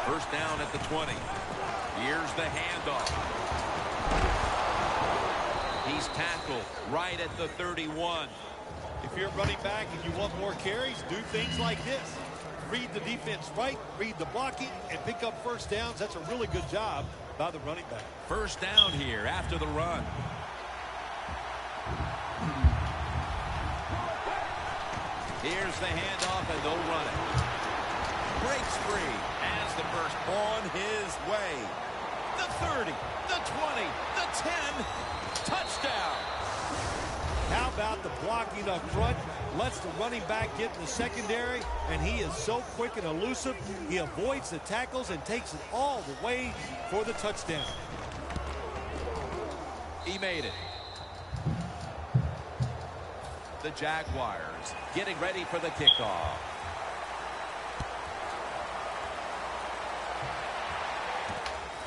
First down at the 20. Here's the handoff. He's tackled right at the 31. If you're running back and you want more carries, do things like this. Read the defense right, read the blocking, and pick up first downs. That's a really good job by the running back. First down here after the run. Here's the handoff, and they'll run it. Breaks free as the first on his way. The 30, the 20, the 10. Touchdown. How about the blocking up front? Lets the running back get in the secondary, and he is so quick and elusive. He avoids the tackles and takes it all the way for the touchdown. He made it. The Jaguars getting ready for the kickoff.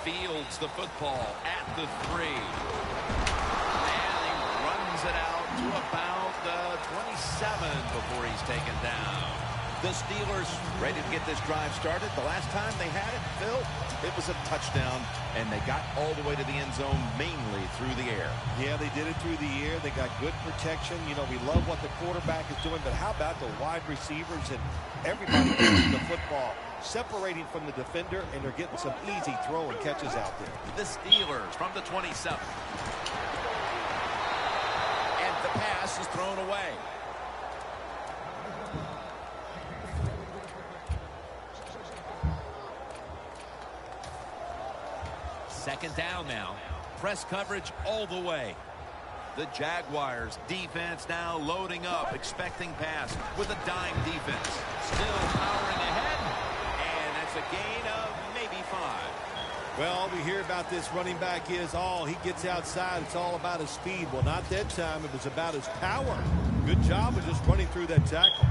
Fields the football at the 3. And he runs it out to about the 27 before he's taken down. The Steelers ready to get this drive started. The last time they had it, Phil, it was a touchdown, and they got all the way to the end zone mainly through the air. Yeah, they did it through the air. They got good protection. You know, we love what the quarterback is doing, but how about the wide receivers and everybody getting the football, separating from the defender, and they're getting some easy throw and catches out there. The Steelers from the 27. And the pass is thrown away. Second down now. Press coverage all the way. The Jaguars defense now loading up, expecting pass with a dime defense. Still powering ahead, and that's a gain of maybe 5. Well, all we hear about this running back is, oh, he gets outside. It's all about his speed. Well, not that time. It was about his power. Good job of just running through that tackle.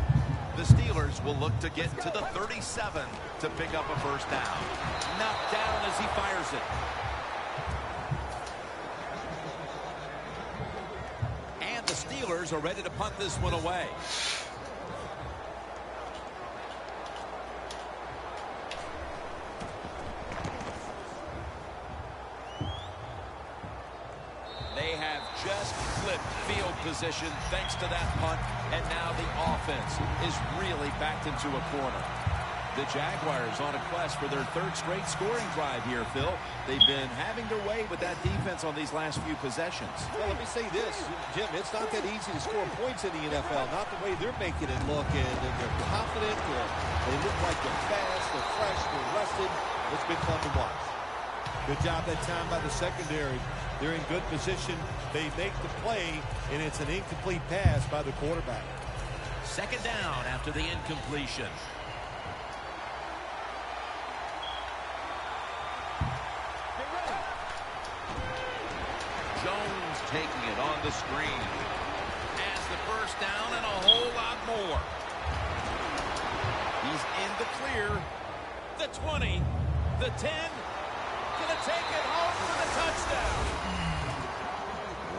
The Steelers will look to get to the 37 to pick up a first down. Knocked down as he fires it. And the Steelers are ready to punt this one away. They have just flipped field position thanks to that punt, and now the offense is really backed into a corner. The Jaguars on a quest for their third straight scoring drive here, Phil. They've been having their way with that defense on these last few possessions. Well, let me say this, Jim, it's not that easy to score points in the NFL, not the way they're making it look, and they're confident, they look like they're fast, they're fresh, they're rested. It's been fun to watch. Good job that time by the secondary. They're in good position. They make the play, and it's an incomplete pass by the quarterback. Second down after the incompletion. Jones taking it on the screen. Has the first down and a whole lot more. He's in the clear. The 20, the 10. Gonna take it home for the touchdown.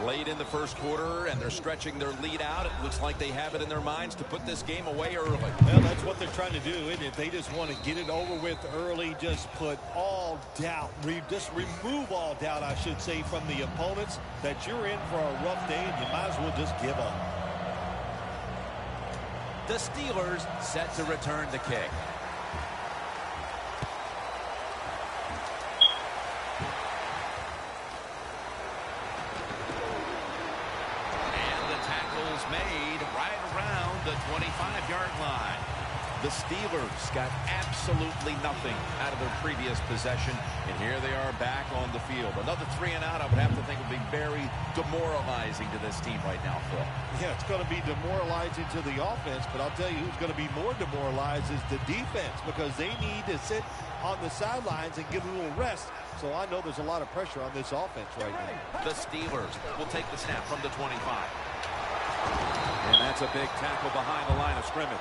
Late in the first quarter, and they're stretching their lead out. It looks like they have it in their minds to put this game away early. Well, that's what they're trying to do, isn't it? They just want to get it over with early, just put all doubt, just remove all doubt, I should say, from the opponents that you're in for a rough day, and you might as well just give up. The Steelers set to return the kick. Made right around the 25-yard line. The Steelers got absolutely nothing out of their previous possession, and here they are back on the field. Another 3 and out, I would have to think, would be very demoralizing to this team right now, Phil. Yeah, it's going to be demoralizing to the offense, but I'll tell you who's going to be more demoralized is the defense, because they need to sit on the sidelines and get a little rest. So I know there's a lot of pressure on this offense right now. The Steelers will take the snap from the 25. And that's a big tackle behind the line of scrimmage.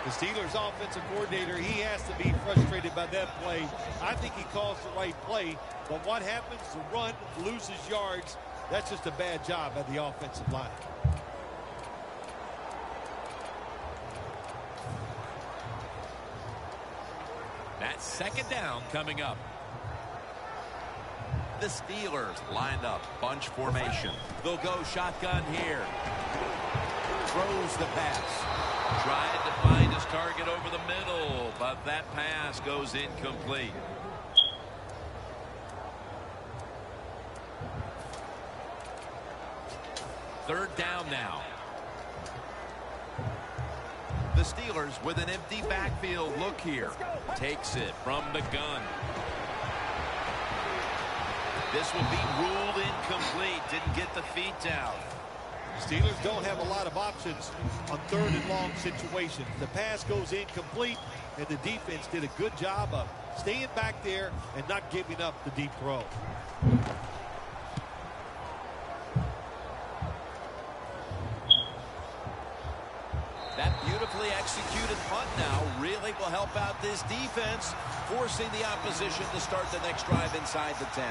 The Steelers offensive coordinator, he has to be frustrated by that play. I think he calls the right play, but what happens? The run loses yards. That's just a bad job by the offensive line. That's second down coming up. The Steelers lined up, bunch formation. They'll go shotgun here. Throws the pass. Tried to find his target over the middle, but that pass goes incomplete. Third down now. The Steelers with an empty backfield look here. Takes it from the gun. This will be ruled incomplete. Didn't get the feet down. Steelers don't have a lot of options on third and long situations. The pass goes incomplete, and the defense did a good job of staying back there and not giving up the deep throw. That beautifully executed punt now really will help out this defense, forcing the opposition to start the next drive inside the 10.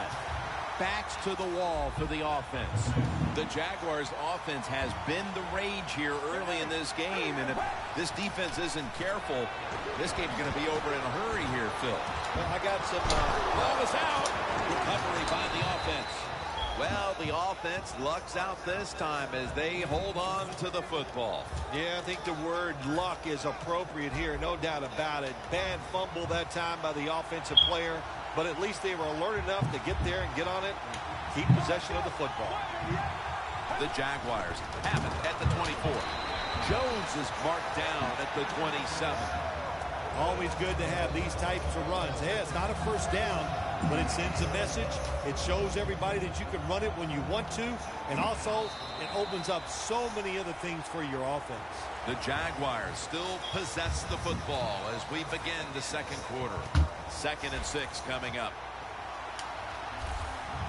Backs to the wall for the offense. The Jaguars' offense has been the rage here early in this game, and if this defense isn't careful, this game's going to be over in a hurry here, Phil. Well, I got some... Ball is out. Recovery by the offense. Well, the offense lucks out this time as they hold on to the football. Yeah, I think the word luck is appropriate here, no doubt about it. Bad fumble that time by the offensive player, but at least they were alert enough to get there and get on it and keep possession of the football. The Jaguars have it at the 24. Jones is marked down at the 27. Always good to have these types of runs. Yeah, it's not a first down, but it sends a message. It shows everybody that you can run it when you want to, and also it opens up so many other things for your offense. The Jaguars still possess the football as we begin the second quarter. 2nd and 6 coming up.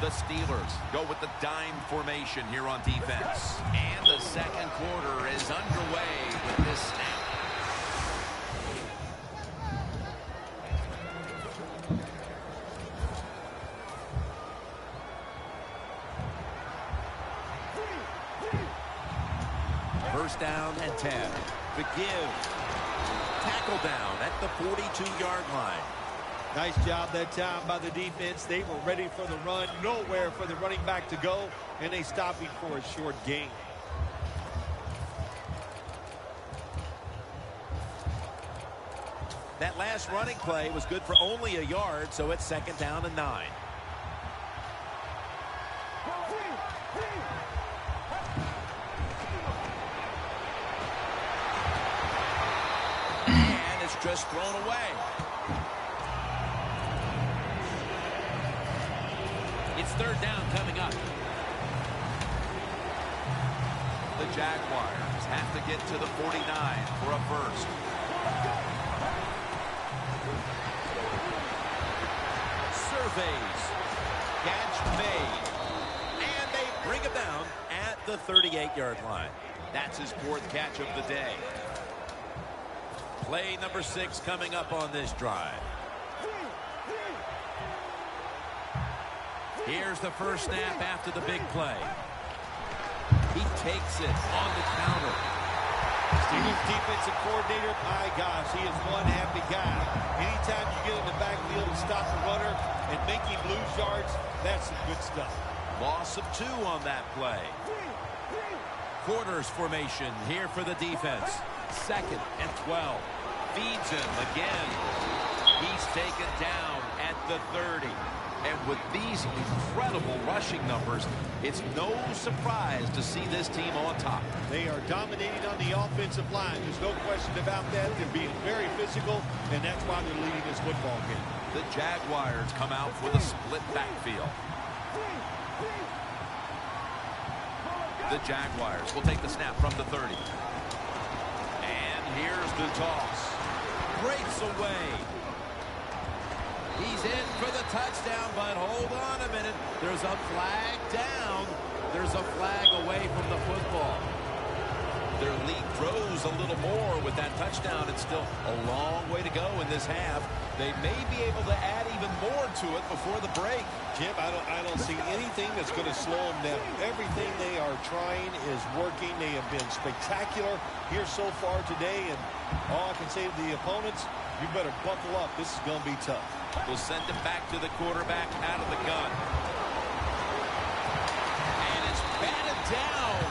The Steelers go with the dime formation here on defense. And the second quarter is underway with this snap. First down and 10. The give. Tackle down at the 42-yard line. Nice job that time by the defense. They were ready for the run. Nowhere for the running back to go, and they stopped him for a short gain. That last running play was good for only a yard, so it's 2nd down and 9. And it's just thrown away. It's 3rd down coming up. The Jaguars have to get to the 49 for a first. Surveys. Catch made. And they bring him down at the 38-yard line. That's his 4th catch of the day. Play number 6 coming up on this drive. Here's the first snap after the big play. He takes it on the counter. Steelers defensive coordinator, my gosh, he is one happy guy. Anytime you get in the backfield and stop the runner and make him lose yards, that's some good stuff. Loss of 2 on that play. Quarters formation here for the defense. 2nd and 12. Feeds him again. He's taken down at the 30. And with these incredible rushing numbers, it's no surprise to see this team on top. They are dominating on the offensive line. There's no question about that. They're being very physical, and that's why they're leading this football game. The Jaguars come out with a split backfield. The Jaguars will take the snap from the 30. And here's the toss. Breaks away. He's in for the touchdown, but hold on a minute. There's a flag down. There's a flag away from the football. Their lead grows a little more with that touchdown. It's still a long way to go in this half. They may be able to add even more to it before the break. Jim, I don't see anything that's going to slow them down. Everything they are trying is working. They have been spectacular here so far today, and all I can say to the opponents, You better buckle up. This is going to be tough. We'll send it back to the quarterback out of the gun. And it's batted down.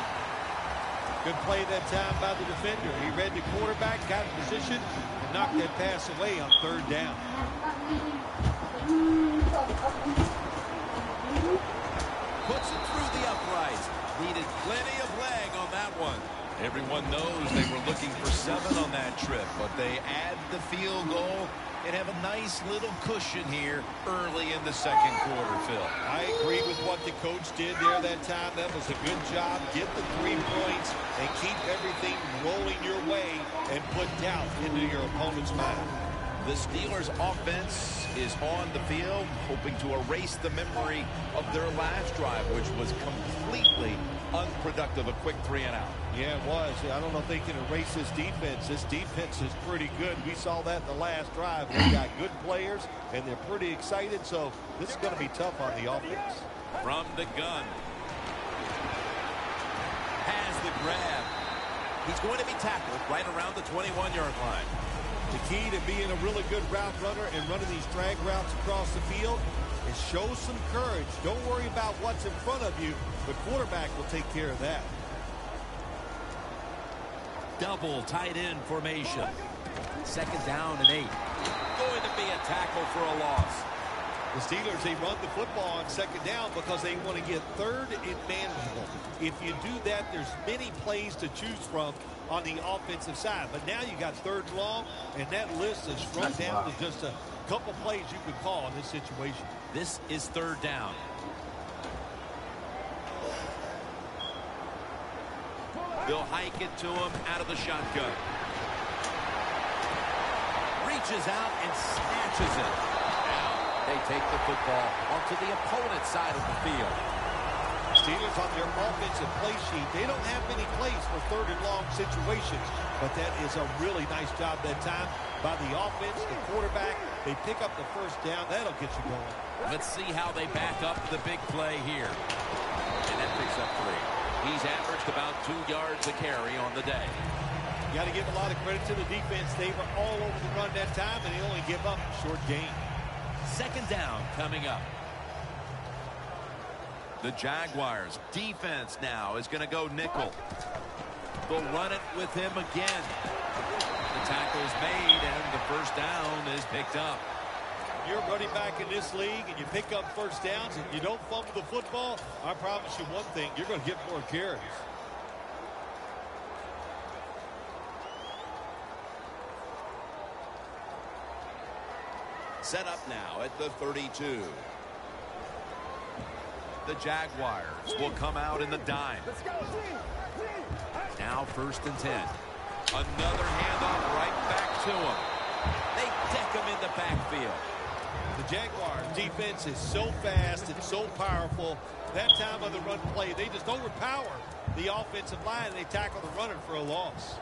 Good play that time by the defender. He read the quarterback, got in position, and knocked that pass away on 3rd down. Puts it through the uprights. Needed plenty of leg on that one. Everyone knows they were looking for 7 on that trip, but they add the field goal and have a nice little cushion here early in the 2nd quarter, Phil. I agree with what the coach did there that time. That was a good job. Get the 3 points and keep everything rolling your way and put doubt into your opponent's mind. The Steelers' offense is on the field, hoping to erase the memory of their last drive, which was completely unproductive, a quick 3-and-out. Yeah, it was. I don't know if they can erase this defense. This defense is pretty good. We saw that in the last drive. They got good players, and they're pretty excited, so this is going to be tough on the offense. From the gun. Has the grab. He's going to be tackled right around the 21-yard line. The key to being a really good route runner and running these drag routes across the field is show some courage. Don't worry about what's in front of you. The quarterback will take care of that. Double tight end formation. 2nd down and 8. Going to be a tackle for a loss. The Steelers, they run the football on 2nd down because they want to get 3rd and manageable. If you do that, there's many plays to choose from on the offensive side. But now you got 3rd and long, and that list is shrunk down to just a couple plays you could call in this situation. This is 3rd down. They'll hike it to him out of the shotgun. Reaches out and snatches it. Now they take the football onto the opponent's side of the field. Steelers on their offensive play sheet, they don't have many plays for 3rd and long situations, but that is a really nice job that time by the offense, the quarterback. They pick up the 1st down. That'll get you going. Let's see how they back up the big play here. And that picks up 3. He's averaged about 2 yards a carry on the day. You got to give a lot of credit to the defense. They were all over the run that time, and they only give up a short gain. 2nd down coming up. The Jaguars defense now is going to go nickel. They'll run it with him again. The tackle's made, and the 1st down is picked up. You're running back in this league, and you pick up 1st downs, and you don't fumble the football. I promise you one thing, you're going to get more carries. Set up now at the 32. The Jaguars will come out in the dime. Now 1st and 10. Another handoff right back to him. They deck him in the backfield. The Jaguars defense is so fast and so powerful. That time of the run play, they just overpower the offensive line, and they tackle the runner for a loss.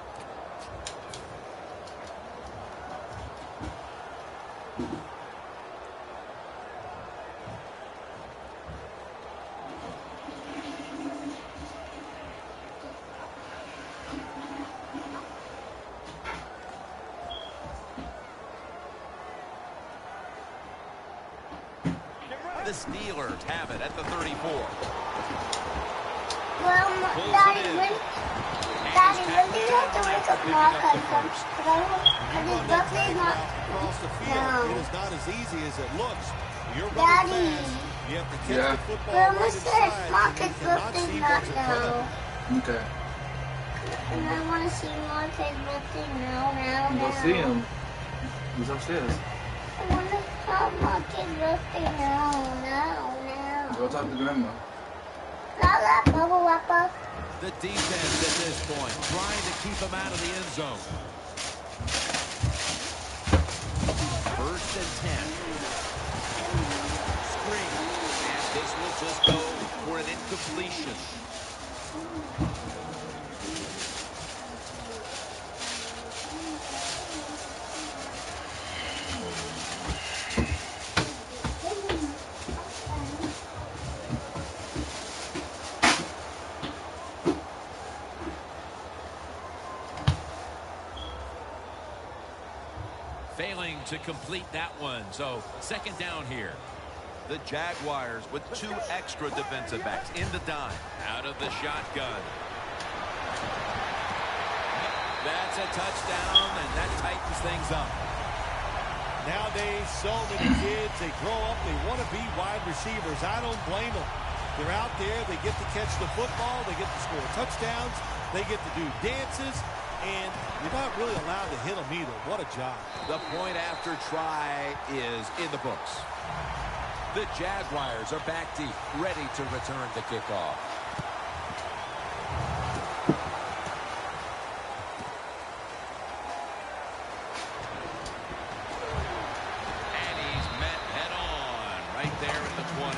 The Steelers have it at the 34. Well, Daddy, when do you have to wake up Marcus? His birthday's not... Across the field, No. it is not as easy as it looks. You're Daddy. running fast. You have to catch the football Well, right Mr. inside. Marcus' You cannot birthday's see not what's in front of now. you. Okay. And I want to see Marcus' birthday now. Go see him. He's upstairs. I want to have Marcus' birthday now. Go talk to Grandma. La bubble wrapper. The defense at this point trying to keep him out of the end zone. 1st and 10. Screen. And this will just go for an incompletion. Failing to complete that one. So second down here. The Jaguars with 2 extra defensive backs in the dime. Out of the shotgun. That's a touchdown, and that tightens things up. Nowadays, so many kids, they grow up, they want to be wide receivers. I don't blame them. They're out there, they get to catch the football, they get to score touchdowns, they get to do dances, and you're not really allowed to hit them either. What a job. The point after try is in the books. The Jaguars are back deep, ready to return the kickoff. And he's met head on right there at the 20.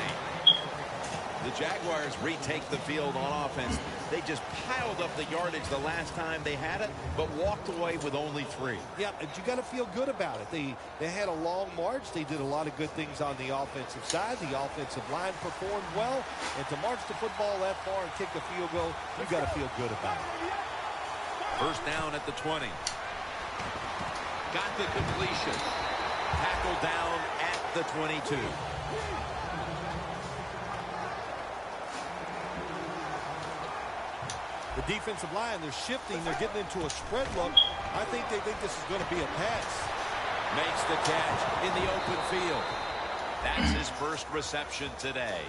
The Jaguars retake the field on offense. They just piled up the yardage the last time they had it, but walked away with only 3. Yeah, but you got to feel good about it. They had a long march. They did a lot of good things on the offensive side. The offensive line performed well. And to march the football that far and kick a field goal, you got to feel good about it. First down at the 20. Got the completion. Tackle down at the 22. The defensive line, they're shifting. They're getting into a spread look. I think they think this is going to be a pass. Makes the catch in the open field. That's his first reception today.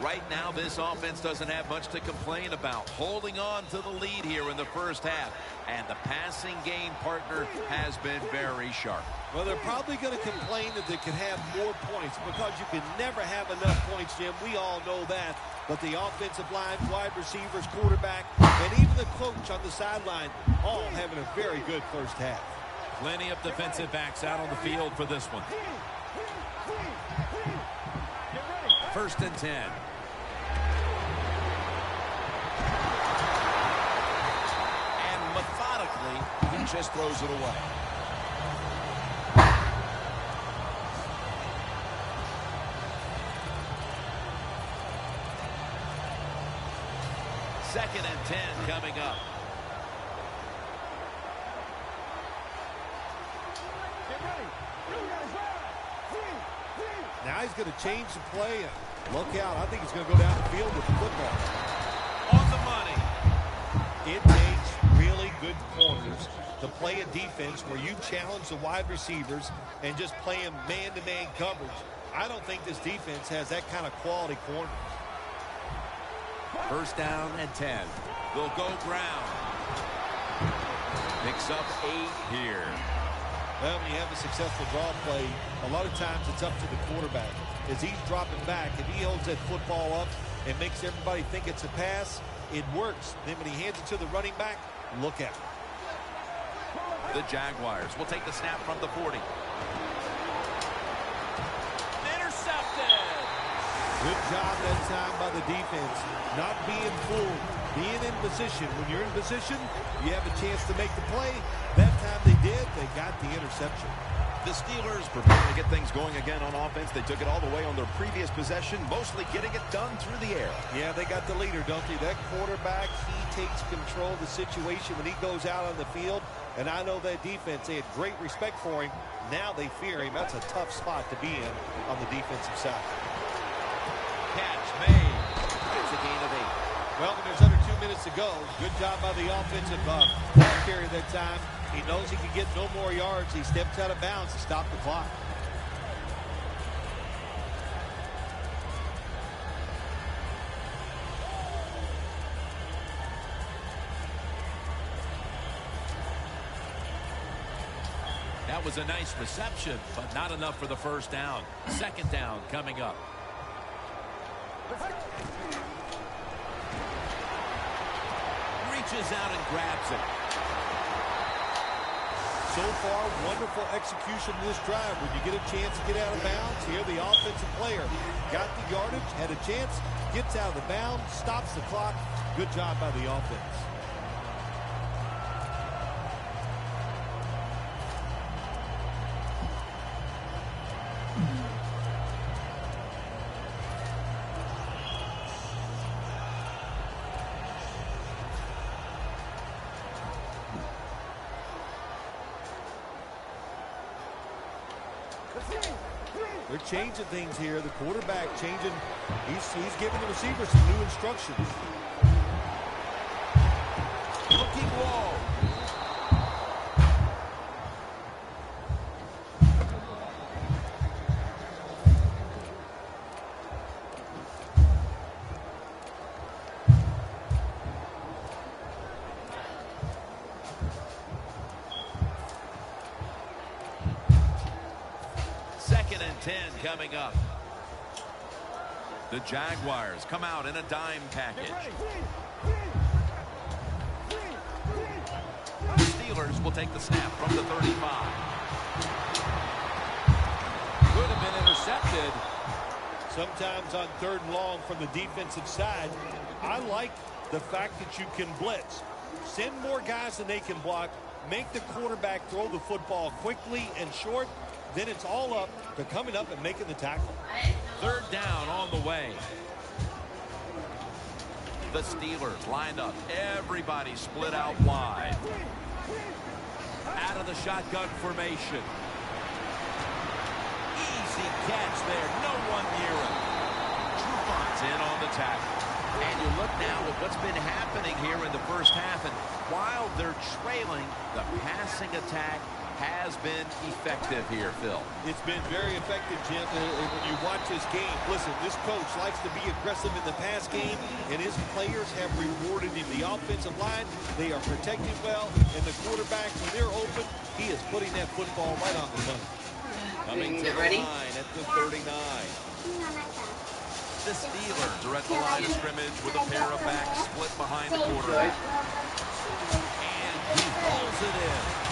Right now, this offense doesn't have much to complain about. Holding on to the lead here in the first half. And the passing game partner has been very sharp. Well, they're probably going to complain that they could have more points because you can never have enough points, Jim. We all know that. But the offensive line, wide receivers, quarterback, and even the coach on the sideline all having a very good first half. Plenty of defensive backs out on the field for this one. First and 10. And methodically, he just throws it away. Second and 10 coming up. Now he's going to change the play. And look out. I think he's going to go down the field with the football. On the money. It takes really good corners to play a defense where you challenge the wide receivers and just play them man-to-man coverage. I don't think this defense has that kind of quality corner. First down and 10. They'll go ground. Picks up 8 here. Well, when you have a successful draw play, a lot of times it's up to the quarterback. As he's dropping back, if he holds that football up and makes everybody think it's a pass, it works. Then when he hands it to the running back, look out. The Jaguars will take the snap from the 40. Intercepted. Good job that time by the defense. Not being fooled. Being in position. When you're in position, you have a chance to make the play. That time they did. They got the interception. The Steelers preparing to get things going again on offense. They took it all the way on their previous possession, mostly getting it done through the air. Yeah, they got the leader, don't they? That quarterback, he takes control of the situation when he goes out on the field. And I know that defense, they had great respect for him. Now they fear him. That's a tough spot to be in on the defensive side. Catch made. That's a gain of 8. Well, when there's under 2 minutes to go, good job by the offensive carry that time. He knows he can get no more yards. He steps out of bounds to stop the clock. That was a nice reception, but not enough for the first down. Second down coming up. Reaches out and grabs it. So far, wonderful execution in this drive. When you get a chance to get out of bounds, here the offensive player got the yardage, had a chance, gets out of the bounds, stops the clock. Good job by the offense. They're changing things here. The quarterback changing. He's giving the receiver some new instructions. Looking low. Second and 10 coming up. The Jaguars come out in a dime package. The Steelers will take the snap from the 35. Could have been intercepted. Sometimes on 3rd and long from the defensive side, I like the fact that you can blitz. Send more guys than they can block. Make the quarterback throw the football quickly and short. Then it's all up to coming up and making the tackle. 3rd down on the way. The Steelers lined up. Everybody split out wide. Out of the shotgun formation. Easy catch there. No one near him. Trufon's in on the tackle. And you look now at what's been happening here in the first half. And while they're trailing, the passing attack has been effective here, Phil. It's been very effective, Jim. When you watch this game, listen, this coach likes to be aggressive in the pass game, and his players have rewarded him. The offensive line, they are protected well, and the quarterback, when they're open, he is putting that football right on the money. Coming to the line at the 39. The Steelers are at the line of scrimmage with a pair of backs split behind the quarterback. And he hauls it in.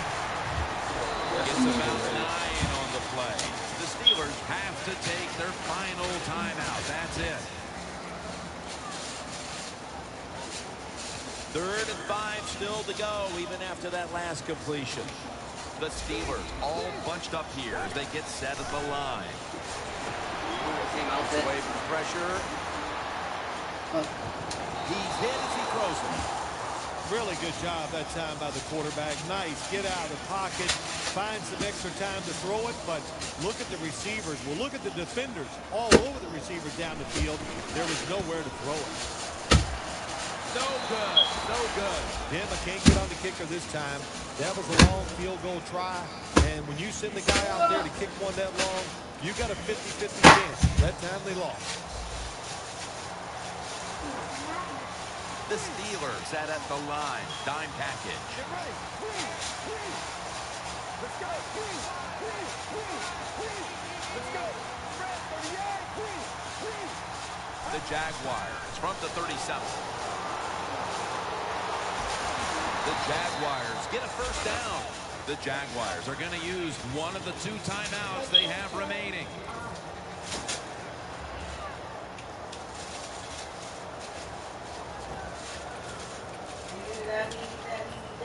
Gets about 9 on the play. The Steelers have to take their final timeout. That's it. 3rd and 5 still to go, even after that last completion. The Steelers all bunched up here as they get set at the line. Away from pressure. He's hit as he throws it. Really good job that time by the quarterback. Nice. Get out of the pocket. Find some extra time to throw it. But look at the receivers. Well, look at the defenders all over the receivers down the field. There was nowhere to throw it. No good. No good. Jim, I can't get on the kicker this time. That was a long field goal try. And when you send the guy out there to kick one that long, you got a 50-50 chance. That time they lost. The Steelers sat at the line. Dime package. Get ready. Let's go. Let's go. Fred, 38. The Jaguars from the 37. The Jaguars get a first down. The Jaguars are going to use one of the 2 timeouts they have remaining.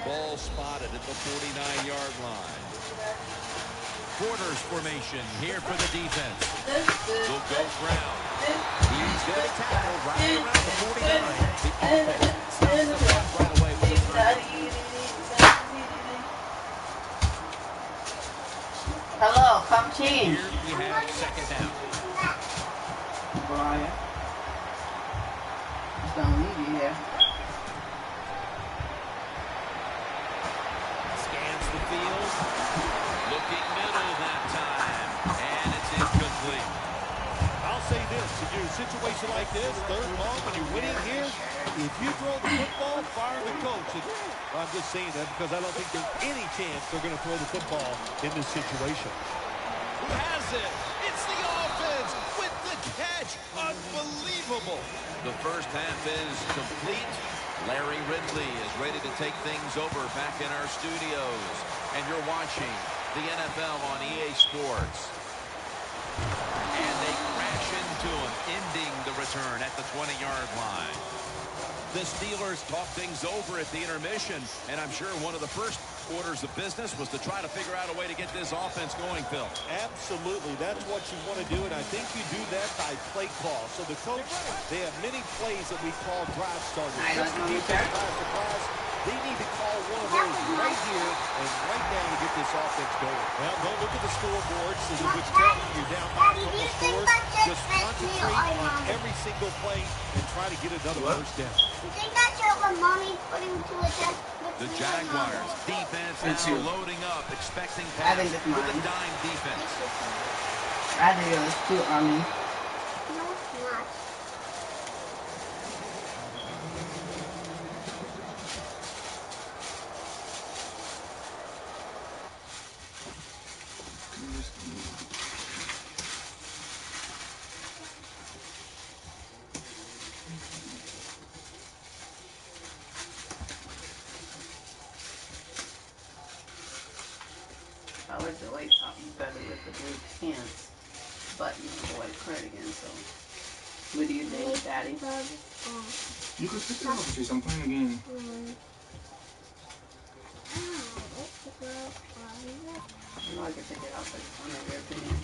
Ball spotted at the 49-yard line. Quarters formation here for the defense. Will go ground. He's going to be tackled right around the 49. The offense stops the run right away with a turnover. Hello, come change. Here we have 2nd down. Brian. Just don't leave you here. Scans the field. Looking middle that time. And it's incomplete. I'll say this. In a situation like this, 3rd and long, when you're winning here, if you throw the football, fire the coach. I'm just saying that because I don't think there's any chance they're going to throw the football in this situation. Who has it? It's the offense with the catch. Unbelievable. The first half is complete. Larry Ridley is ready to take things over back in our studios. And you're watching the NFL on EA Sports. And they crash into him, ending the return at the 20-yard line. The Steelers talk things over at the intermission, and I'm sure one of the first orders of business was to try to figure out a way to get this offense going, Phil. Absolutely. That's what you want to do, and I think you do that by play call. So the coach, they have many plays that we call drive starters. Just to keep that class to class, They need to call one of those right here and right now to get this offense going. Well, don't look at the scoreboards. This is what you tell me. You're down by a couple scores. Just concentrate on every single play and try to get another first down. You think that's what Mommy's putting to a test? The Jaguars defense now loading up, expecting pass with a dime defense. Rather yours too, Army. No, it's not. I like the white top better with the blue pants, but you know, the white cardigan, so. What do you think, Daddy? You could pick it up, Chase. I'm playing a game. I know I can pick it up, but I know your opinion.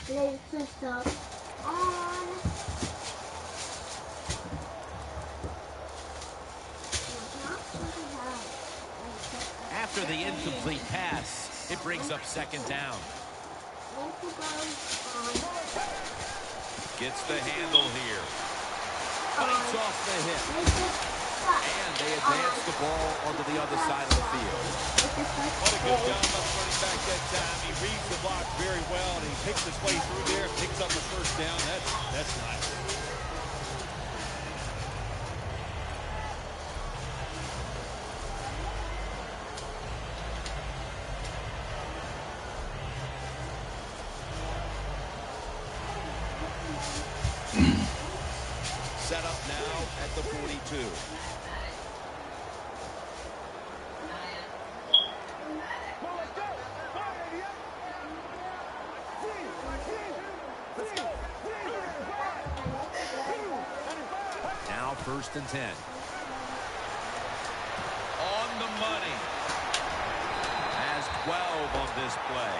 Let's put stuff on. After the incomplete pass, it brings up second down. Gets the handle here. Fights off the hit. And they advance the ball onto the other side of the field. What a good job by the running back that time. He reads the block very well, and he picks his way through there, picks up the first down. That's nice. Set up now at the 42. Now 1st and 10. On the money. Has 12 on this play.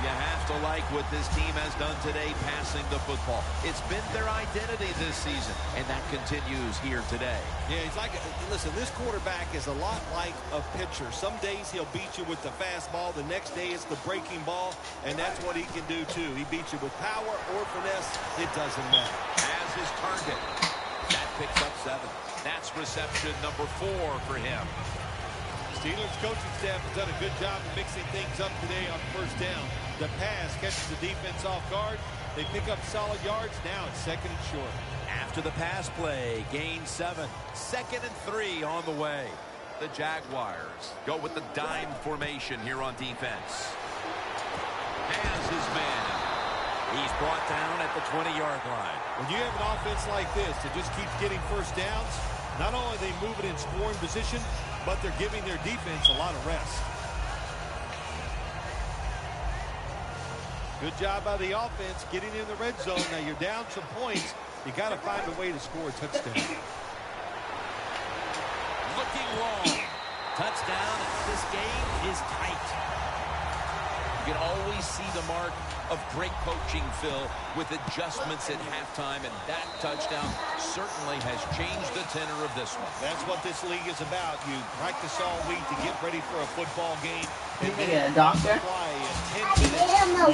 You have to like what this team has done today passing the football. It's been their identity this season, and that continues here today. Yeah, he's like, listen, this quarterback is a lot like a pitcher. Some days he'll beat you with the fastball. The next day it's the breaking ball, and that's what he can do too. He beats you with power or finesse. It doesn't matter. As his target. That picks up 7. That's reception number 4 for him. Steelers coaching staff has done a good job of mixing things up today on 1st down. The pass catches the defense off guard. They pick up solid yards. Now it's 2nd and short. After the pass play, gain 7. 2nd and 3 on the way. The Jaguars go with the dime formation here on defense. Has his man. He's brought down at the 20-yard line. When you have an offense like this that just keeps getting first downs, not only are they moving in scoring position, but they're giving their defense a lot of rest. Good job by the offense getting in the red zone. Now you're down some points. You got to find a way to score a touchdown. Looking long. Touchdown. This game is tight. You can always see the mark of great coaching, Phil, with adjustments at halftime, and that touchdown certainly has changed the tenor of this one. That's what this league is about. You practice all week to get ready for a football game. You think a doctor?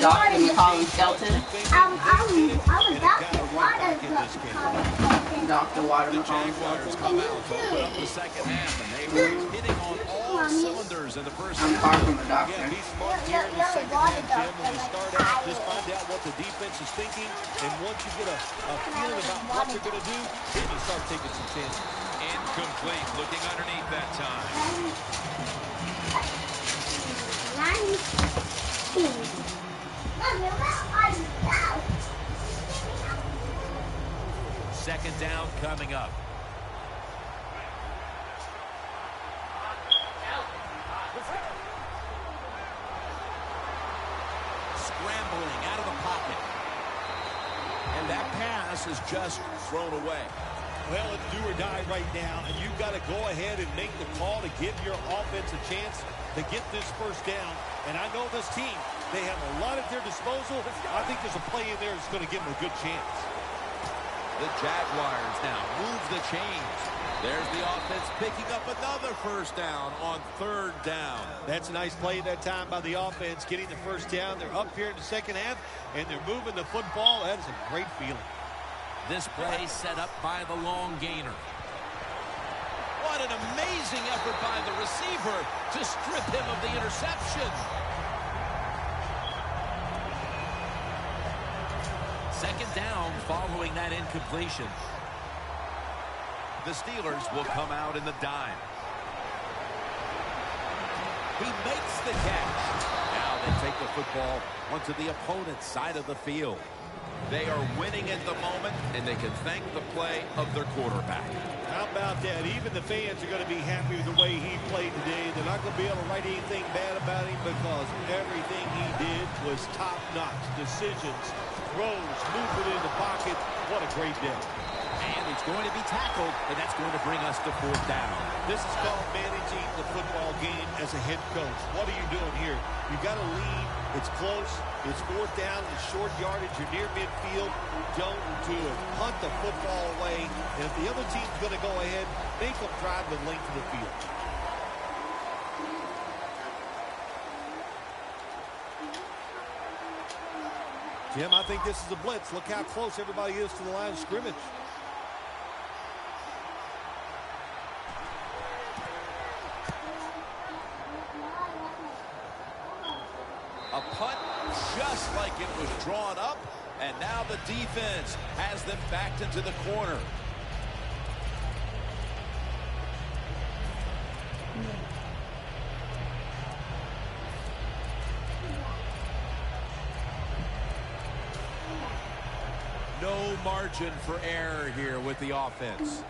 Doctor Colin Skelton? I'm a Dr. Water. Dr. Water The Jaguars come out to open up the second half, and they were hitting on all cylinders in the first I'm half. far from a doctor. Yeah, be smart here in the second half, Jim. When you start out, just find out what the defense is thinking, and once you get a feeling about what they're going to do, then you start taking some chances. Incomplete. Looking underneath that time. Second down coming up. Scrambling out of the pocket. And that pass is just thrown away. Well, it's do or die right now, and you've got to go ahead and make the call to give your offense a chance to get this first down. And I know this team, they have a lot at their disposal. I think there's a play in there that's going to give them a good chance. The Jaguars now move the chains. There's the offense picking up another first down on 3rd down. That's a nice play that time by the offense, getting the first down. They're up here in the second half, and they're moving the football. That is a great feeling. This play set up by the long gainer. What an amazing effort by the receiver to strip him of the interception. Second down following that incompletion. The Steelers will come out in the dime. He makes the catch. Now they take the football onto the opponent's side of the field. They are winning at the moment, and they can thank the play of their quarterback. How about that? Even the fans are going to be happy with the way he played today. They're not going to be able to write anything bad about him because everything he did was top-notch. Decisions, throws, movement in the pocket. What a great day. And he's going to be tackled, and that's going to bring us to 4th down. This is called managing the football game as a head coach. What are you doing here? You've got to lead. It's close. It's 4th down. It's short yardage. You're near midfield. Don't do it. Punt the football away. And if the other team's going to go ahead, make them drive the length of the field. Jim, I think this is a blitz. Look how close everybody is to the line of scrimmage. A punt just like it was drawn up, and now the defense has them backed into the corner. No margin for error here with the offense.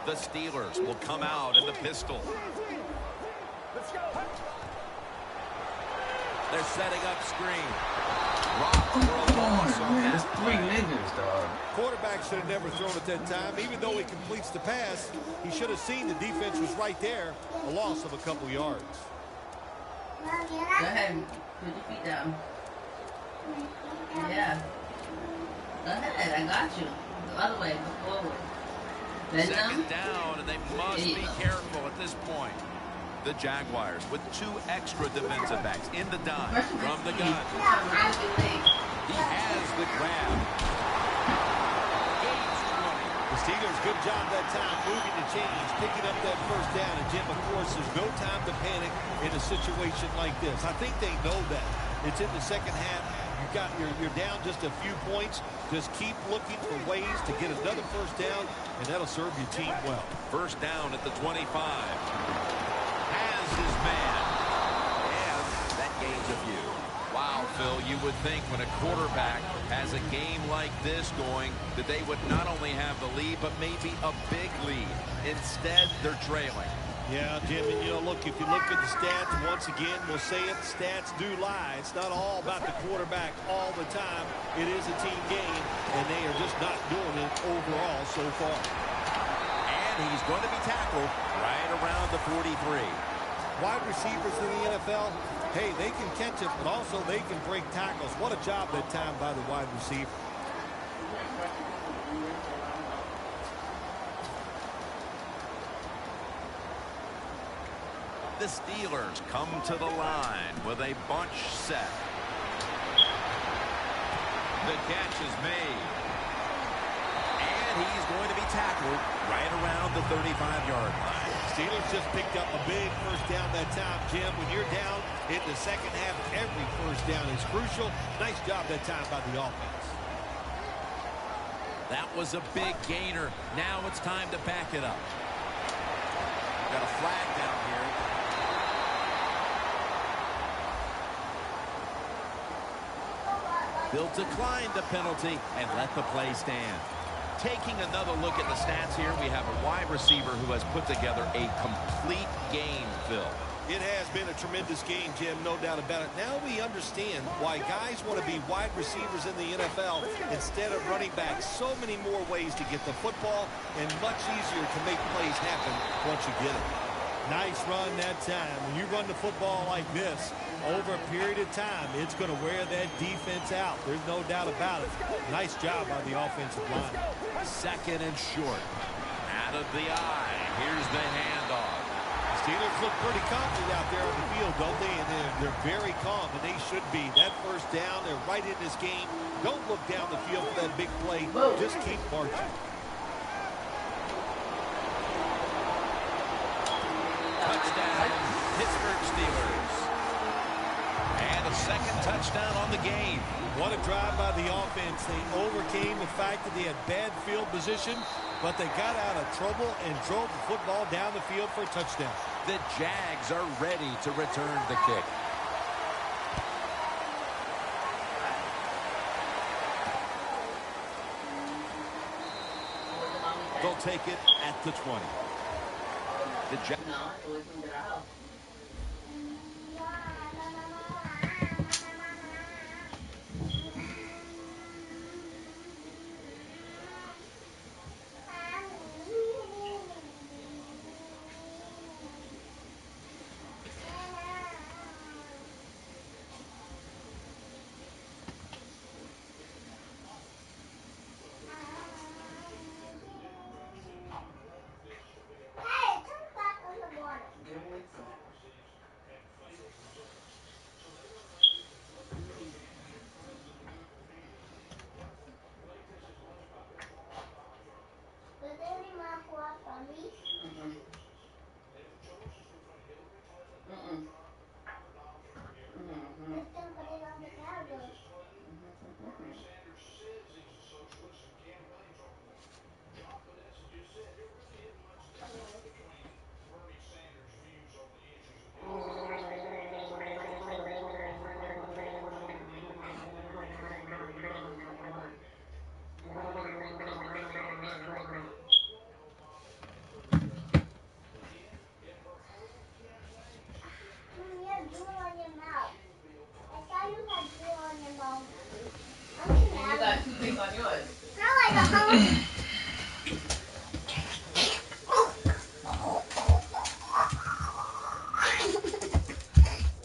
The Steelers will come out in the pistol. Let's go. They're setting up screen. Rock for a loss on Man, that there's 3 play. niggas, dog. Quarterback should have never thrown at that time. Even though he completes the pass, he should have seen the defense was right there. A loss of a couple yards. Go ahead. Put your feet down. Yeah. Go ahead. I got you. The other way. Go forward. Bend Second them. down, and they must be careful at this point. The Jaguars with 2 extra defensive backs in the dime from the gun. He has the grab. Gains 20. The Steelers, good job that time moving the chains, picking up that first down. And Jim, of course, there's no time to panic in a situation like this. I think they know that. It's in the second half. You're down just a few points. Just keep looking for ways to get another first down, and that'll serve your team well. First down at the 25. Has his man. And that gains a few. Wow, Phil, you would think when a quarterback has a game like this going that they would not only have the lead, but maybe a big lead. Instead, they're trailing. Yeah, Jim, and look, if you look at the stats, once again, we'll say it, stats do lie. It's not all about the quarterback all the time. It is a team game, and they are just not doing it overall so far. And he's going to be tackled right around the 43. Wide receivers in the NFL, hey, they can catch it, but also they can break tackles. What a job that time by the wide receiver. The Steelers come to the line with a bunch set. The catch is made. And he's going to be tackled right around the 35-yard line. Steelers just picked up a big first down that time, Jim. When you're down in the second half, every first down is crucial. Nice job that time by the offense. That was a big gainer. Now it's time to back it up. Got a flag down here. They'll decline the penalty and let the play stand. Taking another look at the stats here, we have a wide receiver who has put together a complete game, Phil. It has been a tremendous game, Jim, no doubt about it. Now we understand why guys want to be wide receivers in the NFL instead of running back. So many more ways to get the football and much easier to make plays happen once you get it. Nice run that time. When you run the football like this, over a period of time, it's going to wear that defense out. There's no doubt about it. Nice job by the offensive line. 2nd and short. Out of the eye. Here's the handoff. Steelers look pretty confident out there on the field, don't they? And they're very calm, and they should be. That first down, they're right in this game. Don't look down the field for that big play. Just keep marching. Touchdown, Pittsburgh Steelers. And a 2nd touchdown on the game. What a drive by the offense. They overcame the fact that they had bad field position, but they got out of trouble and drove the football down the field for a touchdown. The Jags are ready to return the kick. They'll take it at the 20. The Jags.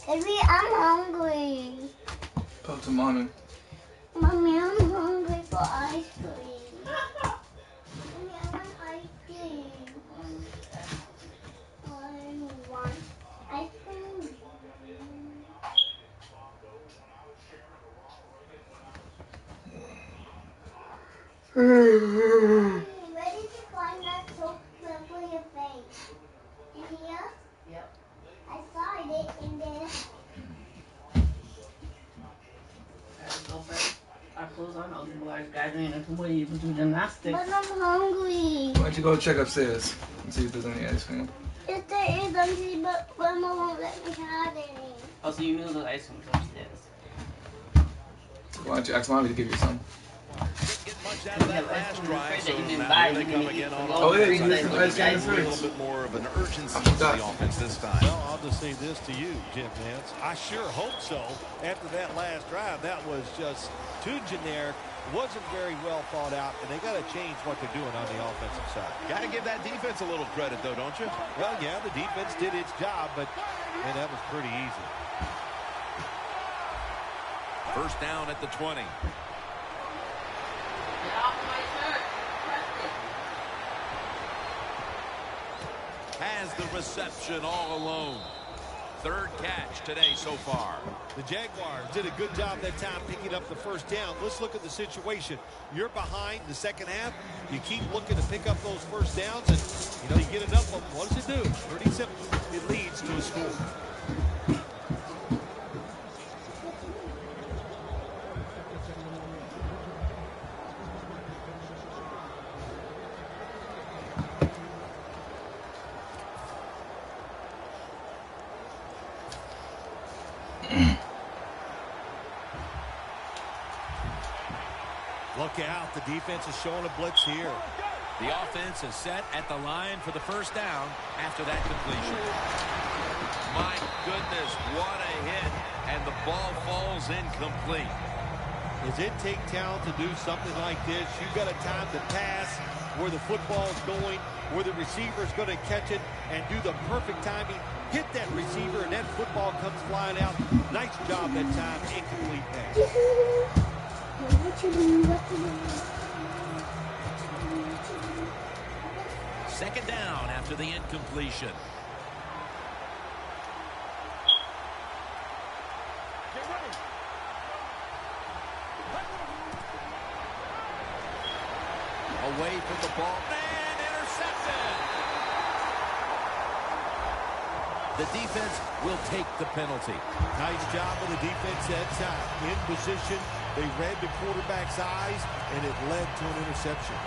Baby, I'm hungry. Talk to mommy. Mommy, I'm hungry for ice cream. Mommy, I want ice cream. I want ice cream. Ready to find that soap for your face? In here? Yep. I saw it in there. Our clothes on, all the boys graduating from where you do gymnastics. But I'm hungry. Why don't you go check upstairs and see if there's any ice cream? Yes, there is something, but Grandma won't let me have any. Oh, so you knew the ice cream was upstairs. Why don't you ask mommy to give you some? Get much out of that last drive, so You didn't now buy here it, they you come didn't again eat on the Oh, yeah, gold. you can get some ice cream in the a fridge. little bit more of an urgency to the offense this time. Well, I'll just say this to you, Jim Nance. I sure hope so. After that last drive, that was just too generic, wasn't very well thought out, and they got to change what they're doing on the offensive side. Got to give that defense a little credit, though, don't you? Well, yeah, the defense did its job, but man, that was pretty easy. First down at the 20. Get off my shirt. Has the reception all alone. Third catch today so far. The Jaguars did a good job that time picking up the first down. Let's look at the situation. You're behind the second half. You keep looking to pick up those first downs, and, you get enough of them. What does it do? Pretty simple. It leads to a score. Look out. The defense is showing a blitz here. The offense is set at the line for the first down after that completion. My goodness, what a hit. And the ball falls incomplete. Does it take talent to do something like this? You've got a time to pass where the football's going. where the receiver is going to catch it and do the perfect timing, hit that receiver, and that football comes flying out. Nice job that time. Incomplete pass. Second down after the incompletion. Away from the ball, and intercepted. The defense will take the penalty. Nice job of the defense that time. In position, they read the quarterback's eyes, and it led to an interception.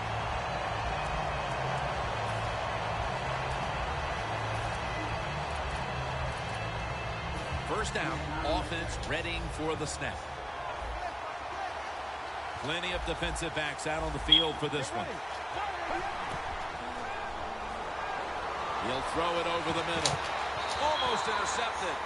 First down, offense readying for the snap. Plenty of defensive backs out on the field for this one. He'll throw it over the middle. Almost intercepted.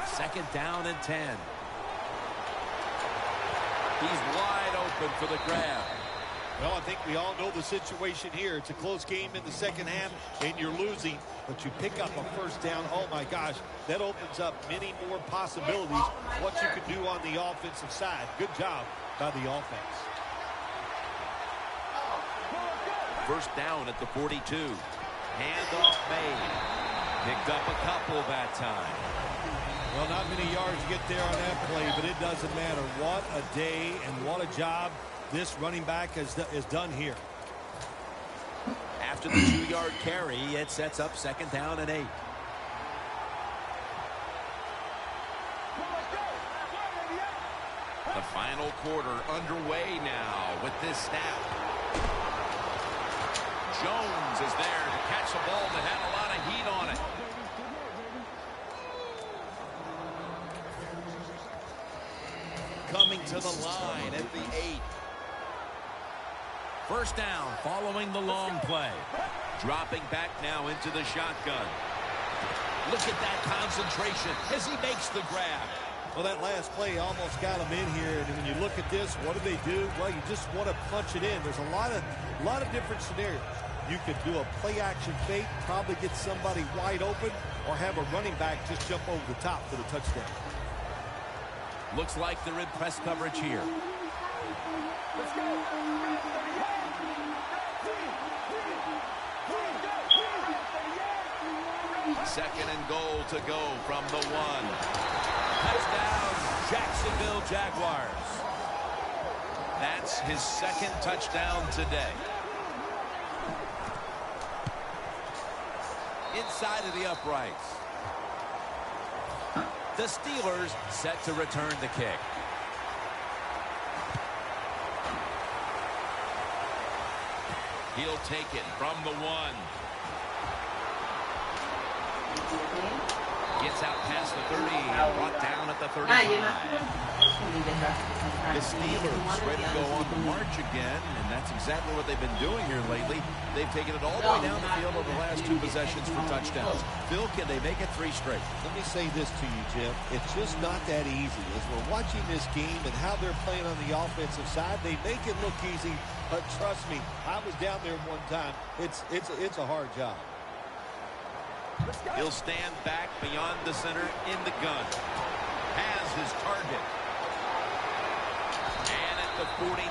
Second down and 10. He's wide open for the grab. Well, I think we all know the situation here. It's a close game in the second half, and you're losing, but you pick up a first down. Oh, my gosh, that opens up many more possibilities, what you can do on the offensive side. Good job by the offense. First down at the 42. Handoff made. Picked up a couple that time. Well, not many yards to get there on that play, but it doesn't matter. What a day and what a job this running back has done here. After the 2-yard carry, it sets up second down and 8. The final quarter underway now with this snap. Jones is there to catch the ball that had a lot of heat on it. Coming to the line at the 8. First down following the long play. Dropping back now into the shotgun. Look at that concentration as he makes the grab. Well, that last play almost got him in here, and when you look at this, what do? Well, you just want to punch it in. There's a lot of different scenarios. You could do a play-action fake, probably get somebody wide open, or have a running back just jump over the top for the touchdown. Looks like they're in press coverage here. Let's go. Second and goal to go from the 1. Touchdown, Jacksonville Jaguars. That's his second touchdown today. Inside of the uprights. The Steelers set to return the kick. He'll take it from the 1. Gets out past the 30 and brought down at the 35. The Steelers ready to go on the march again, and that's exactly what they've been doing here lately. They've taken it all the way down the field over the last 2 possessions for touchdowns. Phil, can they make it 3 straight? Let me say this to you, Jim. It's just not that easy. As we're watching this game and how they're playing on the offensive side, they make it look easy, but trust me, I was down there one time. It's a hard job. He'll stand back beyond the center in the gun. Has his target. And at the 49,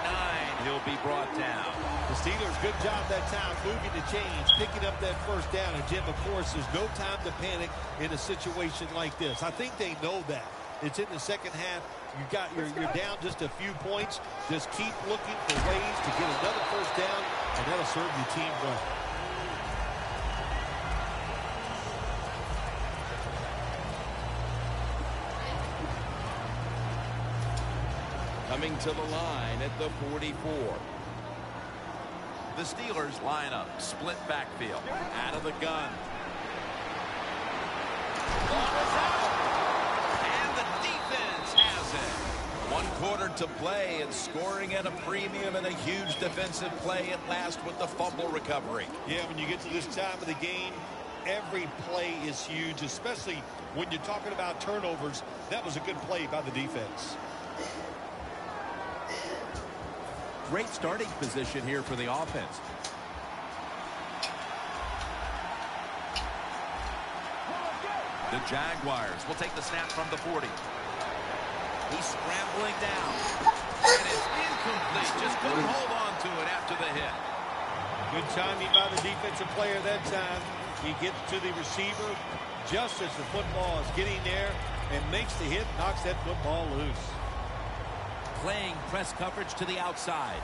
he'll be brought down. The Steelers, good job that time moving the chains, picking up that first down. And, Jim, of course, there's no time to panic in a situation like this. I think they know that. It's in the second half. You're down just a few points. Just keep looking for ways to get another first down, and that'll serve your team well. coming to the line at the 44. The Steelers line up, split backfield, out of the gun. Ball is out, and the defense has it. 1 quarter to play, and scoring at a premium, and a huge defensive play at last with the fumble recovery. Yeah, when you get to this time of the game, every play is huge, especially when you're talking about turnovers. That was a good play by the defense. Great starting position here for the offense. The Jaguars will take the snap from the 40. He's scrambling down. And it's incomplete. Just couldn't hold on to it after the hit. Good timing by the defensive player that time. He gets to the receiver just as the football is getting there and makes the hit, knocks that football loose. Playing press coverage to the outside.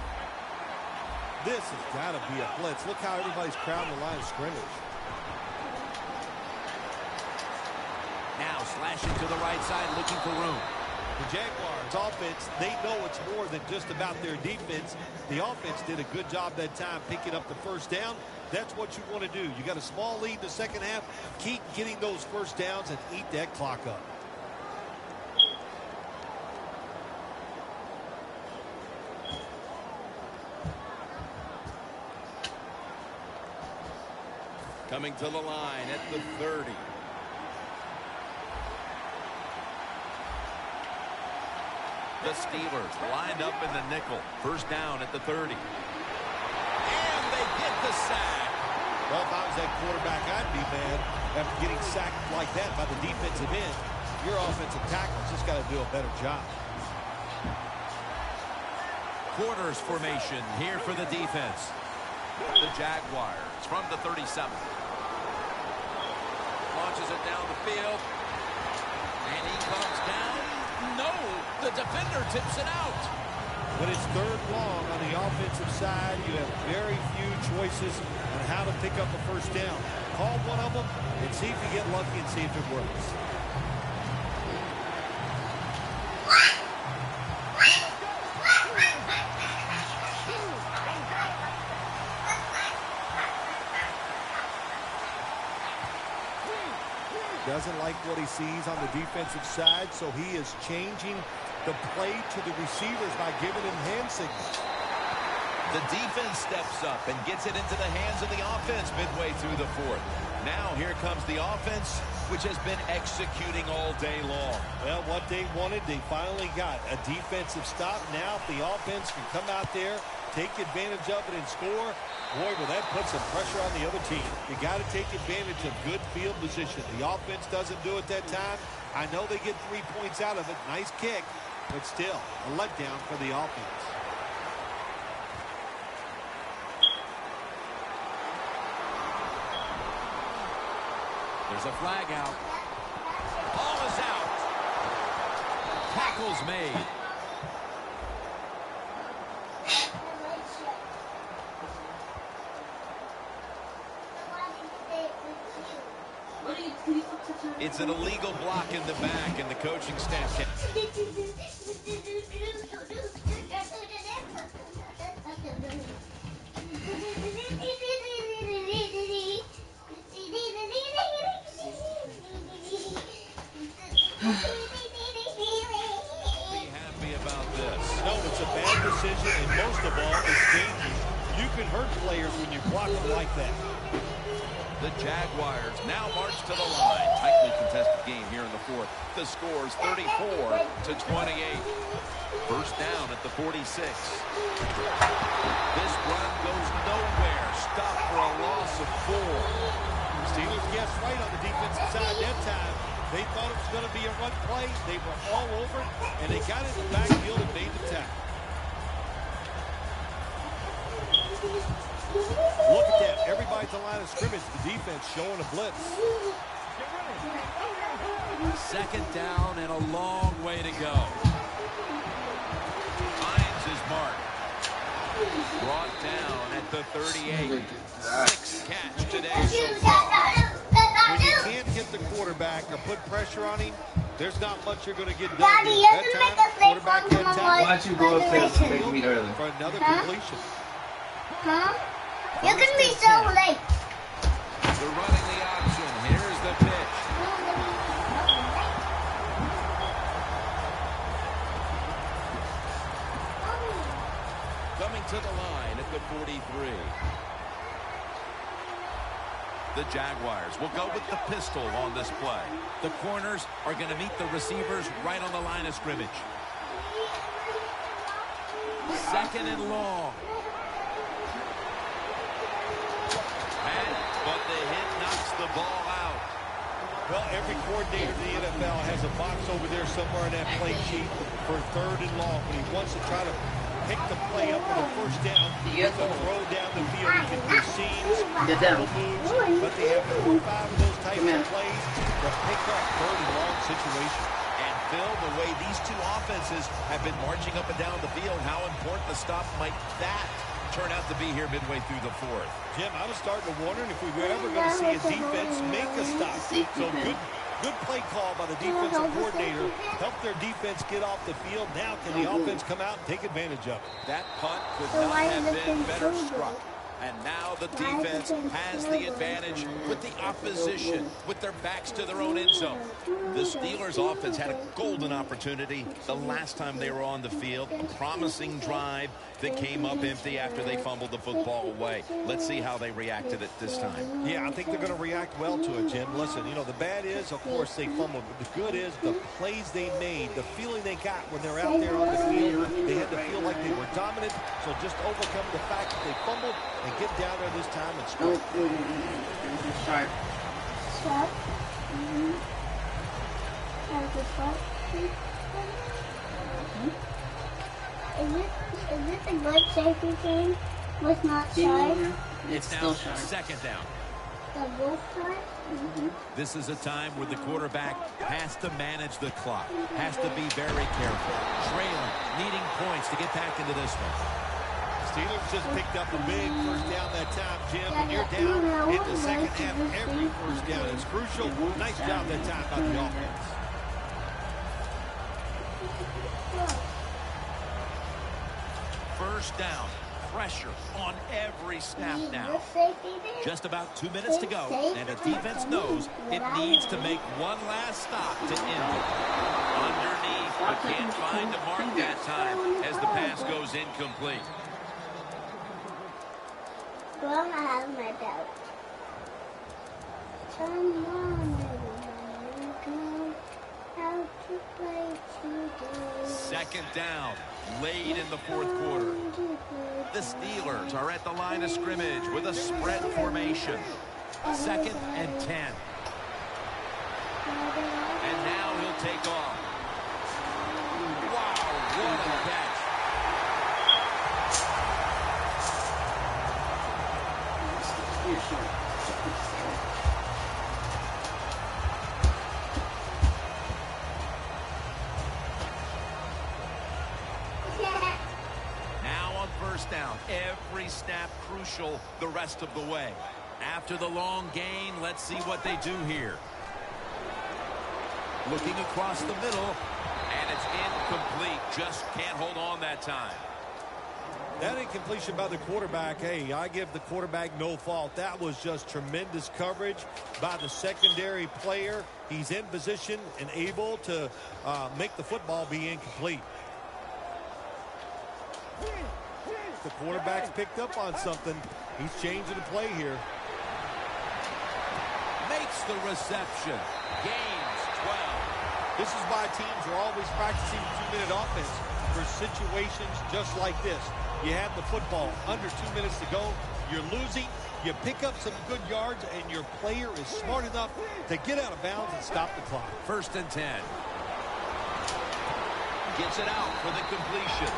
This has got to be a blitz. Look how everybody's crowding the line of scrimmage. Now slashing to the right side, looking for room. The Jaguars offense, they know it's more than just about their defense. The offense did a good job that time picking up the first down. That's what you want to do. You got a small lead in the second half. Keep getting those first downs and eat that clock up. Coming to the line at the 30. The Steelers lined up in the nickel. First down at the 30. And they get the sack. Well, if I was that quarterback, I'd be mad after getting sacked like that by the defensive end. Your offensive tackle's just got to do a better job. Quarters formation here for the defense. The Jaguars from the 37. Launches it down the field. And he comes down. No, the defender tips it out. When it's third long on the offensive side, you have very few choices on how to pick up a first down. Call one of them and see if you get lucky and see if it works. Doesn't like what he sees on the defensive side, so he is changing the play to the receivers by giving him hand signals. The defense steps up and gets it into the hands of the offense midway through the fourth. Now here comes the offense, which has been executing all day long. Well, what they wanted, they finally got. A defensive stop. Now if the offense can come out there, take advantage of it and score, boy, will that put some pressure on the other team. You got to take advantage of good field position. The offense doesn't do it that time. I know they get 3 points out of it. Nice kick, but still a letdown for the offense. There's a flag out. Ball is out. Tackle's made. It's an illegal block in the back, and the coaching staff can... Be happy about this. No, it's a bad decision, and most of all, it's dangerous. You can hurt players when you block them like that. The Jaguars now march to the line. Tightly contested game here in the fourth. The score is 34-28. First down at the 46. This run goes nowhere. Stopped for a loss of 4. Steelers guessed right on the defensive side that time. They thought it was going to be a run play. They were all over it, and they got in the backfield and made the tackle. Look at that. Everybody at the line of scrimmage. The defense showing a blitz. Second down and a long way to go. Finds his mark. Brought down at the 38. 6 catch today so far. When you can't hit the quarterback or put pressure on him, There's not much you're going to get done. Daddy, you That can time, make a fake quarterback one had to time Why don't you go upstairs and take me early? for another Huh? completion. Huh? You can be so late. They're running the option. Here's the pitch. Coming to the line at the 43. The Jaguars will go with the pistol on this play. The corners are going to meet the receivers right on the line of scrimmage. Second and long. But the hit knocks the ball out. Well, every coordinator in the NFL has a box over there somewhere in that play sheet for third and long. When he wants to try to pick the play up for the first down, he's going to throw down the field. He can do seams, double moves, but they have 4 or 5 of those types of plays to pick up third and long situation. And Phil, the way these two offenses have been marching up and down the field, how important the stop might that turn out to be here midway through the fourth. Jim, I was starting to wonder if we were ever going to see a defense make a stop. So good play call by the defensive coordinator. Help their defense get off the field. Now can the offense come out and take advantage of it? That punt could not have been better struck. And now the defense has the advantage with the opposition, with their backs to their own end zone. The Steelers offense had a golden opportunity the last time they were on the field. A promising drive that came up empty after they fumbled the football away. Let's see how they reacted it this time. Yeah, I think they're going to react well to it, Jim. Listen, you know, the bad is, of course, they fumbled. But the good is the plays they made, the feeling they got when they're out there on the field. They had to feel like they were dominant. So just overcome the fact that they fumbled and get down there this time and score. Sharp. Sharp? That's a sharp. Is this a good safety thing? Was not sharp? It's still sharp. Second down. The both sharp? This is a time where the quarterback has to manage the clock, has to be very careful, trailing, needing points to get back into this one. Steelers just picked up a big first down that time, Jim. When you're down in the second half, every first down is crucial. Nice job that time by the offense. First down, pressure on every snap now. Just about 2 minutes to go, and the defense knows it needs to make one last stop to end it. Underneath, but can't find the mark that time as the pass goes incomplete. Well, I have my belt. Come on, everyone, how to play today. Second down, late in the fourth quarter. The Steelers are at the line of scrimmage with a spread formation. 2nd and 10. And now he'll take off. Wow, what a catch. Now on first down, every snap crucial the rest of the way. After the long gain, let's see what they do here. Looking across the middle, and it's incomplete. Just can't hold on that time. That incompletion by the quarterback, hey, I give the quarterback no fault. That was just tremendous coverage by the secondary player. He's in position and able to make the football be incomplete. The quarterback's picked up on something. He's changing the play here. Makes the reception. Gains 12. This is why teams are always practicing 2-minute offense for situations just like this. You have the football under 2 minutes to go. You're losing. You pick up some good yards, and your player is smart enough to get out of bounds and stop the clock. 1st and 10. Gets it out for the completion.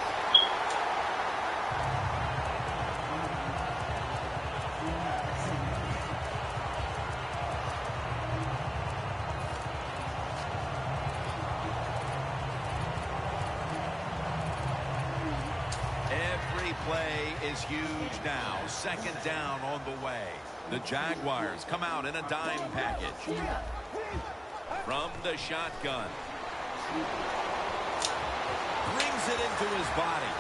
Play is huge now. 2nd down on the way. The Jaguars come out in a dime package. From the shotgun, Brings it into his body.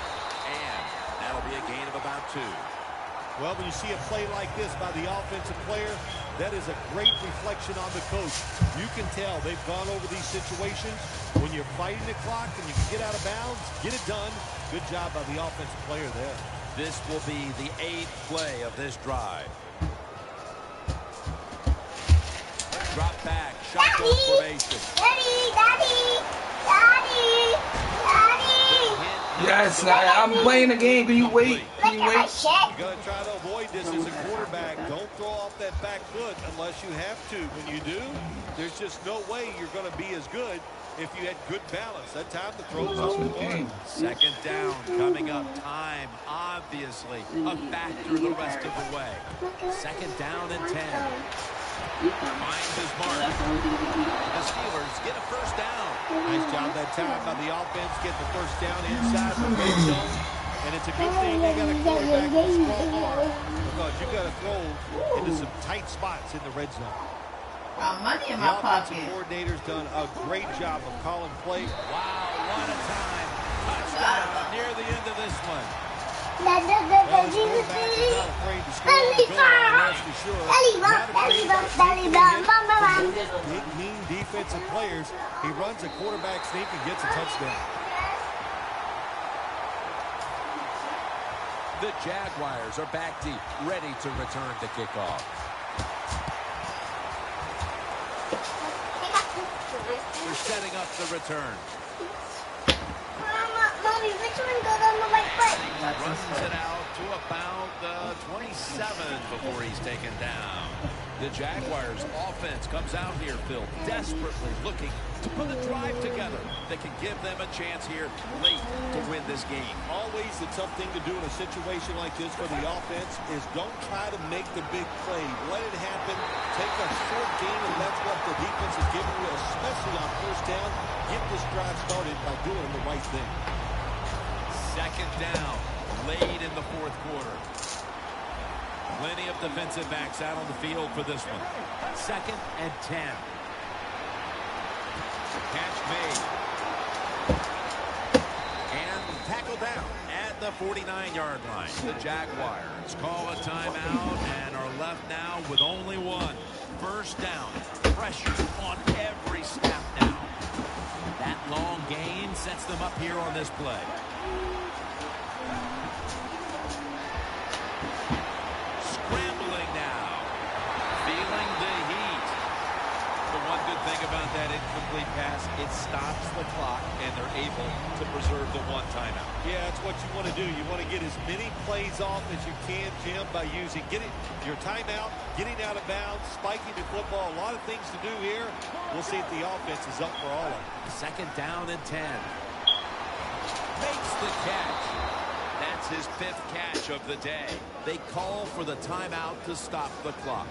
And that'll be a gain of about 2. Well, when you see a play like this by the offensive player, that is a great reflection on the coach. You can tell they've gone over these situations. When you're fighting the clock and you can get out of bounds, get it done. Good job by the offensive player there. This will be the 8th play of this drive. Drop back, shotgun formation. Daddy. Yes, I'm playing the game. Can you wait? Can you wait? You got to try to avoid this as a quarterback. Don't throw off that back foot unless you have to. When you do, there's just no way you're going to be as good if you had good balance. That time the throw is off the line. Second down coming up. Time, obviously, a factor the rest of the way. Second down and 10. Finds his mark. The Steelers get a first down. Nice job that time by the offense. Get the first down inside the red zone. And it's a good thing they got a quarterback with a strong arm, because you got to throw into some tight spots in the red zone. Money in The my offensive pocket. coordinator's done a great job of calling plays. Wow, what a time. Touchdown near the end of this one. Well, his quarterback is not afraid to score on the goal line, that's for sure. Not afraid to hit big, mean defensive players. He runs a quarterback sneak and gets a touchdown. The Jaguars are back deep, ready to return the kickoff. We're setting up the return. Mommy, which one goes on the right foot? Runs it out to about the 27 before he's taken down. The Jaguars offense comes out here, Phil, desperately looking to put a drive together that can give them a chance here late to win this game. Always the tough thing to do in a situation like this for the offense is don't try to make the big play. Let it happen. Take a short gain, and that's what the defense is giving you, especially on first down. Get this drive started by doing the right thing. Second down, late in the fourth quarter. Plenty of defensive backs out on the field for this one. Second and 10. Catch made. And tackle down at the 49-yard line. The Jaguars call a timeout and are left now with only one. First down. Pressure on every snap now. That long gain sets them up here on this play. Scrambling now. Feeling the heat. The one good thing about that incomplete pass, it stops the clock, and they're able to preserve the one timeout. Yeah, that's what you want to do. You want to get as many plays off as you can, Jim, by using your timeout, getting out of bounds, spiking the football. A lot of things to do here. We'll see if the offense is up for all of it. Second down and 10. Makes the catch. That's his 5th catch of the day. They call for the timeout to stop the clock.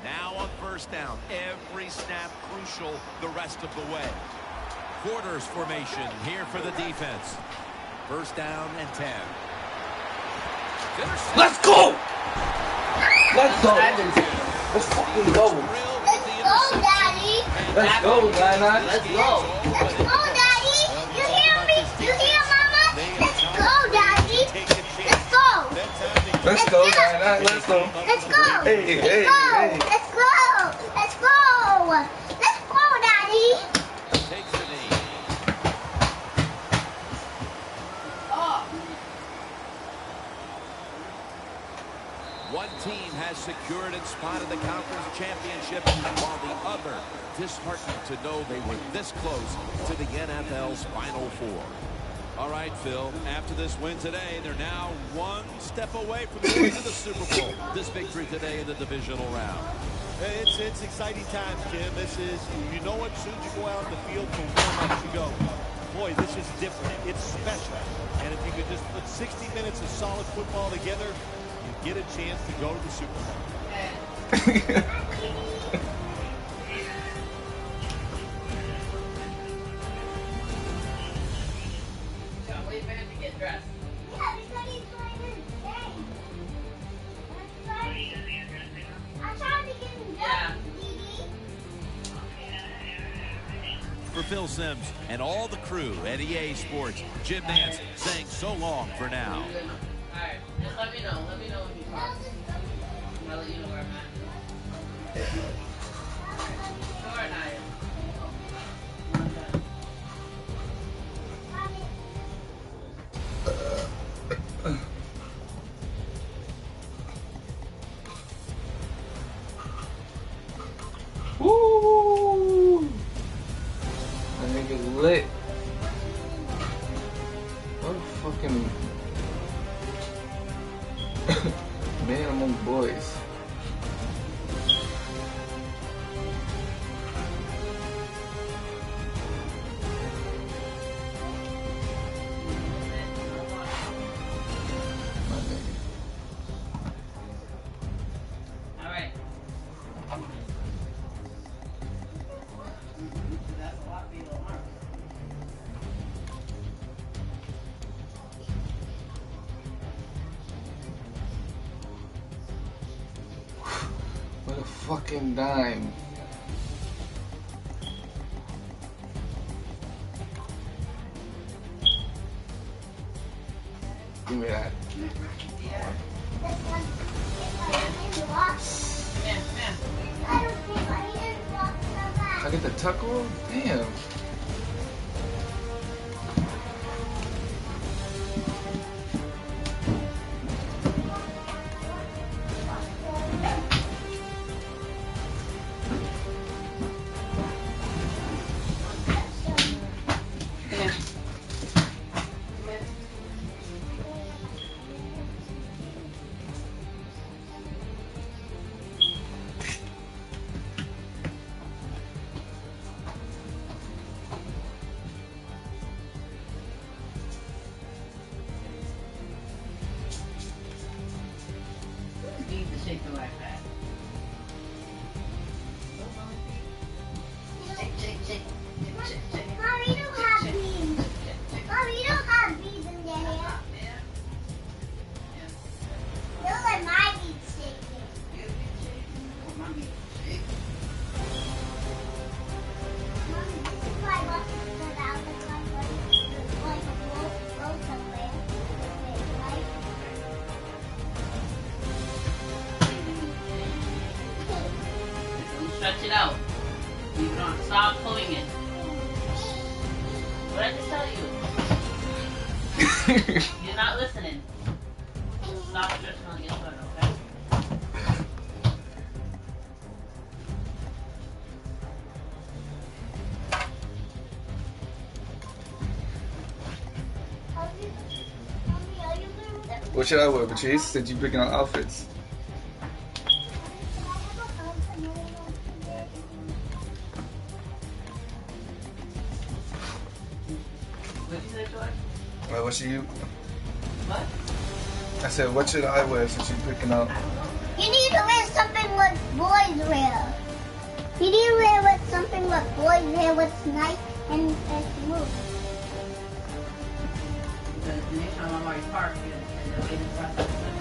Now on first down, every snap crucial the rest of the way. Quarters formation here for the defense. First down and 10. Let's go! Let's go! Let's fucking go! Let's go, Daddy. Let's go, Nana. Let's go. Let's go, Daddy. You hear me? You hear Mama? Let's go, Daddy. Let's go. Let's go, Nana. Let's go. Let's go. Hey, Let's hey, go. hey. Let's go. Let's go. Let's go, Daddy. Takes the knee. One team has secured its spot in the conference championship, while the other disheartened to know they were this close to the NFL's Final Four. All right, Phil, after this win today, they're now one step away from going to the Super Bowl. This victory today in the divisional round. It's exciting times, Jim. This is, you know what, as soon as you go out on the field for warm-ups, you go, boy, this is different. It's special. And if you could just put 60 minutes of solid football together, you get a chance to go to the Super Bowl. Wait for him to get dressed. Yeah, because he's going to stay. I'm trying to get him For Phil Simms and all the crew at EA Sports, Jim Nance saying so long for now. Alright, just let me know. Let me know when you talk. I'll let you know where I'm at. Sure, Naya. Woo! That nigga's lit. What a fucking man among boys. My nigga. Alright. That's a lot for you to learn. What a fucking dime. Give me that. I get the tuck roll? Damn. Need to shake it like that. Mommy, you don't have beans. Mommy, you don't have beans in your hair. Those are my beans shaking. Mommy, this is why I want to put out the country like a roll somewhere. Right? Stretch it out. You don't stop pulling it. What did I just tell you? You're not listening. Stop stretching on the inside, okay? Mommy, are you good with that? What should I wear, Chase? Since you picking out outfits. What did you say, George? Well, what should you? What? I said, what should I wear since you picking out? You need to wear something what boys wear. You need to wear what something what boys wear what's nice and smooth. The next time I'm already parked, and the way this process is